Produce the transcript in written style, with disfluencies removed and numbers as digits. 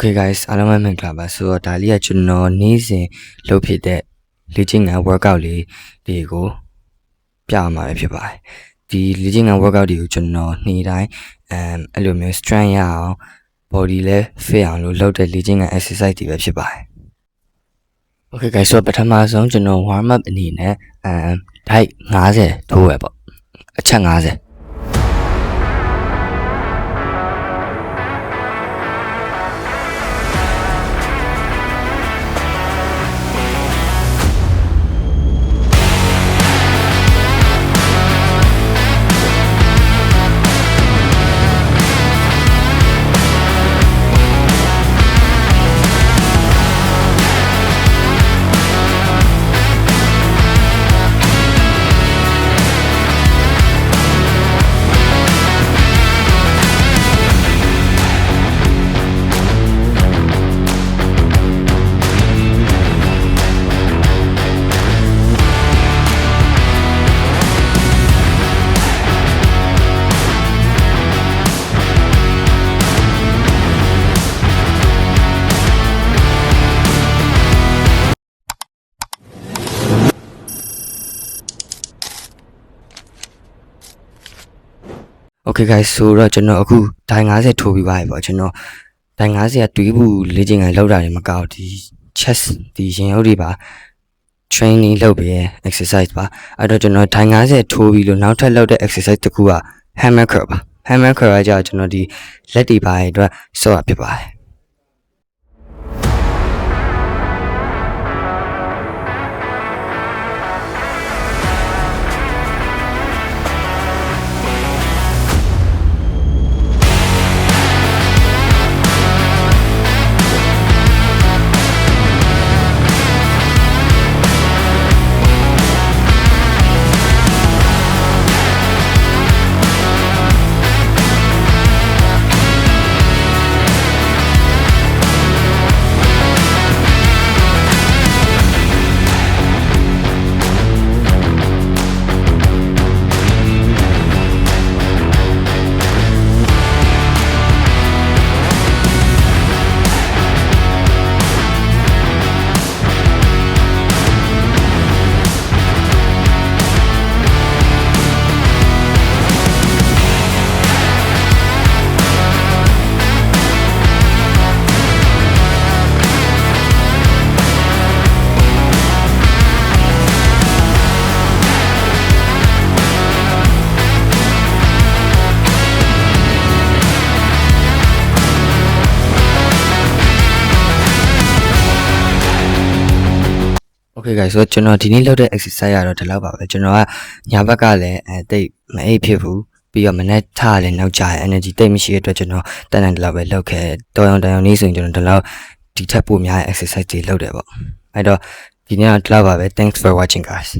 Okay guys အားလုံးပဲမင်္ဂလာပါဆိုတော့ဒါလေးကကျွန်တော်နေ့စဉ်လုပ်ဖြစ်တဲ့လေ့ကျင့်ခန်း workout လေးတွေကိုပြရမှာဖြစ်ပါတယ်ဒီလေ့ကျင့်ခန်း workout တွေကိုကျွန်တော်နေ့တိုင်းအဲ့လိုမျိုး strength ရအောင် body လဲ fit အောင်လို့လုပ်တဲ့လေ့ကျင့်ခန်း exercise တွေပဲဖြစ်ပါတယ် Okay guys ဆိုတော့ပထမဆုံးကျွန်တော် warm up အနေနဲ့height 50ထိုးရပေါ့အချက်50Okay guys ဆိုတော့ကျွန်တော်အခုဒိုင်50ထိုးပြီးပါပြီပေါ့ကျွန်တော်ဒိုင်50ကတွေးဘူးလေ့ကျင့်ခန်းလောက်တာတွေမကောက်ဒီ chest ဒီရင်အုပ်တွေပါ training လုပ်ပြီး exercise ပါအဲ့တော့ကျွန်တော်ဒိုင်50ထိုးပြီးလို့နောက်ထပ်လုပ်တဲ့ exercise တစ်ခုက hammer curl ပါ hammer curl ကကြာကျွန်တော်ဒီလက်တွေပါအတွက်ဆော့ရဖြစ်ပါတယ်Okay guys ဆိုတော့ကျွန်တော်ဒီနေ့လုပ်တဲ့ exercise ကတော့ဒီလောက်ပါပဲကျွန်တော်ကညာဘက်ကလည်းတိတ်မအိပ်ဖြစ်ဘူးပြီးတော့မနေ့ထားလည်းနောက်ကျ energy တိတ်မရှိတဲ့အတွက်ကျွန်တော်တန်တန်ဒီလောက်ပဲလုပ်ခဲ့တော်ရုံနေ့ဆိုရင်ကျွန်တော်ဒီလောက်ဒီထက်ပိုများတဲ့ exercise တွေလုပ်တယ်ပေါ့အဲ့တော့ဒီနေ့ကဒီလောက်ပါပဲ thanks for watching guys